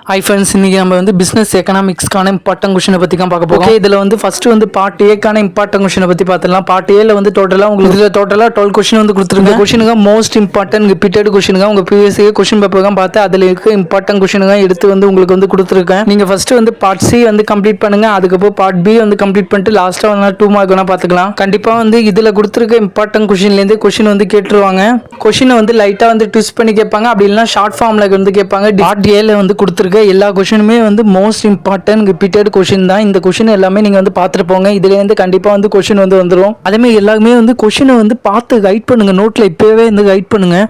Hi friends, இன்றைக்கி நம்ம வந்து பிஸ்னஸ் எக்கனாமிக்ஸ்க்கான இம்பார்ட்டன் கொஷினை பற்றி தான் பார்க்க போகிறோம். இதில் வந்து ஃபஸ்ட்டு வந்து பார்ட் ஏக்கான இம்பார்ட்டன் கொஷினை பற்றி பார்த்துலாம். பார்ட் ஏல வந்து டோட்டலாக உங்களுக்கு இதில் டோட்டலாக 12 கொஷின் வந்து கொடுத்துருங்க. கொஷினுங்க மோஸ்ட் இம்பார்ட்டன் ரிப்பீட்டட் கொஷினுங்க. உங்கள் ப்ரீவியஸ் கொஷின் பேப்பர் தான் பார்த்து அதில் இருக்க இம்பார்ட்டன் கொஷினுங்க எடுத்து வந்து உங்களுக்கு வந்து கொடுத்துருக்கேன். நீங்கள் ஃபஸ்ட்டு வந்து பார்ட் சி வந்து கம்ப்ளீட் பண்ணுங்கள். அதுக்கப்புறம் பார்ட் பி வந்து கம்ப்ளீட் பண்ணிட்டு லாஸ்ட்டாக வந்து 2 மார்க் வேணால் பார்த்துக்கலாம். கண்டிப்பாக வந்து இதில் கொடுத்துருக்க இம்பார்ட்டன் கொஷின்லேருந்து கொஷின் வந்து கேட்டுருவாங்க. கொஷினை வந்து லைட்டாக வந்து ட்விஸ்ட் பண்ணி கேட்பாங்க. அப்படி இல்லைனா ஷார்ட் ஃபார்மில் வந்து கேட்பாங்க. பார்ட் ஏல வந்து கொடுத்துருக்க எல்லா கொஷினுமே வந்து மோஸ்ட் இம்பார்ட்டன்ட் ரிப்பீட்டட் கொஷின் தான். இந்த கொஷின் எல்லாமே நீங்க வந்து பார்த்துட்டு போங்க. இதுல இருந்து கண்டிப்பா வந்து கொஷின் வந்து வந்துடும். அதேமாதிரி எல்லாருமே வந்து கொஷினை வந்து பார்த்து கைட் பண்ணுங்க. நோட்ல இப்பவே வந்து கைட் பண்ணுங்க.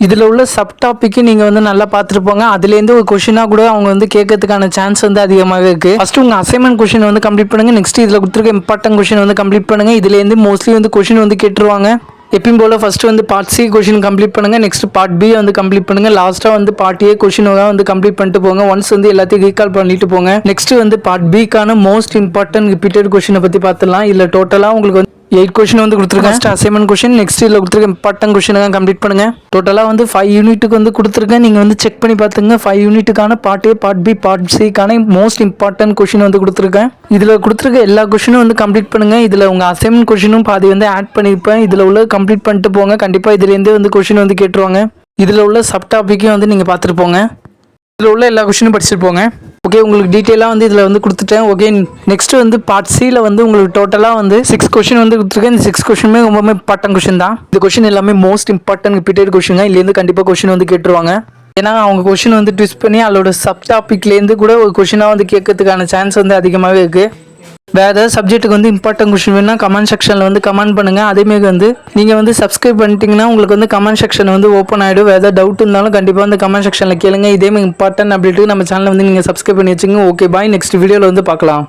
இதில் உள்ள சப் டாபிக்கு நீங்கள் வந்து நல்லா பார்த்துட்டு போங்க. அதுலேருந்து ஒரு கொஷினாக கூட அவங்க வந்து கேட்கறதுக்கான சான்ஸ் வந்து அதிகமாக இருக்குது. ஃபஸ்ட்டு உங்கள் அசைன்மெண்ட் கொஷின் வந்து கம்ப்ளீட் பண்ணுங்கள். நெக்ஸ்ட் இதில் கொடுத்துருக்க இம்பார்ட்டன்ட் கொஷின் வந்து கம்ப்ளீட் பண்ணுங்கள். இதுலேருந்து மோஸ்ட்லி வந்து கொஷின் வந்து கேட்டுருவாங்க. எப்பயும் போல் ஃபஸ்ட்டு வந்து பார்ட் சி கொஷின் கம்ப்ளீட் பண்ணுங்கள். நெக்ஸ்ட் பார்ட் பி வந்து கம்ப்ளீட் பண்ணுங்கள். லாஸ்ட்டாக வந்து பார்ட் ஏ கொஷின் வந்து கம்ப்ளீட் பண்ணிட்டு போங்க. ஒன்ஸ் வந்து எல்லாத்தையும் ரீகால் பண்ணிட்டு போங்க. நெக்ஸ்ட் வந்து பார்ட் பிக்கான மோஸ்ட் இம்பார்ட்டன்ட் ரிப்பீட்டட் கொஷினை பற்றி பார்த்துலாம். இல்லை டோட்டலாக உங்களுக்கு வந்து 8 கொஷின் வந்து கொடுத்துருக்கேன். அசைன்மெண்ட் கொஷின் நெக்ஸ்ட் இதில் கொடுத்துருக்க இம்பார்ட்டன்ட் கொஷின் தான் கம்ப்ளீட் பண்ணுங்க. டோட்டலாக வந்து 5 யூனிட்டுக்கு வந்து கொடுத்துருக்கேன். நீங்கள் வந்து செக் பண்ணி பார்த்துங்க. 5 யூனிட்டுக்கான part A, part B, part சிக்கான மோஸ்ட் இம்பார்ட்டன்ட் கொஷின் வந்து கொடுத்துருக்கேன். இதில் கொடுத்துருக்க எல்லா கொஷினும் வந்து கம்ப்ளீட் பண்ணுங்க. இதில் உங்கள் அசைன்மெண்ட் கொஷினும் பாதி வந்து ஆட் பண்ணியிருப்பேன். இதில் உள்ள கம்ப்ளீட் பண்ணிட்டு போங்க. கண்டிப்பாக இதுலேருந்து வந்து கொஷின் வந்து கேட்டுருவாங்க. இதில் உள்ள சப் டாப்பிக்கையும் வந்து நீங்கள் பார்த்துட்டு போங்க. இதில் உள்ள எல்லா கொஷினும் படிச்சுட்டு போங்க. ஓகே, உங்களுக்கு டீட்டெயிலாக வந்து இதில் வந்து கொடுத்துட்டேன். ஓகே, நெக்ஸ்ட் வந்து பார்ட் சியில் வந்து உங்களுக்கு டோட்டலாக வந்து 6 கொஷின் வந்து கொடுத்துருக்கேன். இந்த 6 கொஷினுமே ரொம்ப இம்பார்ட்டன்ட் கொஷின் தான். இந்த கொஷின் எல்லாமே மோஸ்ட் இம்பார்ட்டன்ட் ரிப்பீட்டட் கொஷின் தான். இதுலேருந்து கண்டிப்பாக கொஷின் வந்து கேட்டுருவாங்க. ஏன்னா அவங்க கொஷின் வந்து ட்விஸ்ட் பண்ணி அதோட சப் டாப்பிக்லேருந்து கூட ஒரு கொஷினாக வந்து கேட்கறதுக்கான சான்ஸ் வந்து அதிகமாகவே இருக்குது. வேறு ஏதாவது சப்ஜெக்ட்டுக்கு வந்து இம்பார்ட்டன்ட் கொஷின் வேணுன்னா கமெண்ட் செக்ஷனில் வந்து கமெண்ட் பண்ணுங்கள். அதேமாரி வந்து நீங்கள் வந்து சப்ஸ்கிரைப் பண்ணிட்டீங்கன்னா உங்களுக்கு வந்து கமெண்ட் செக்ஷன் வந்து ஓப்பன் ஆகிடும். வேறு ஏதாவது டவுட் இருந்தாலும் கண்டிப்பாக வந்து கமெண்ட் செக்ஷனில் கேளுங்க. இதேமாதிரி இம்பார்ட்டன்ட் அப்படின்ட்டு நம்ம சேனலை வந்து நீங்கள் சப்ஸ்கிரைப் பண்ணி வச்சுங்க. ஓகே, பாய். நெக்ஸ்ட் வீடியோவில் வந்து பார்க்கலாம்.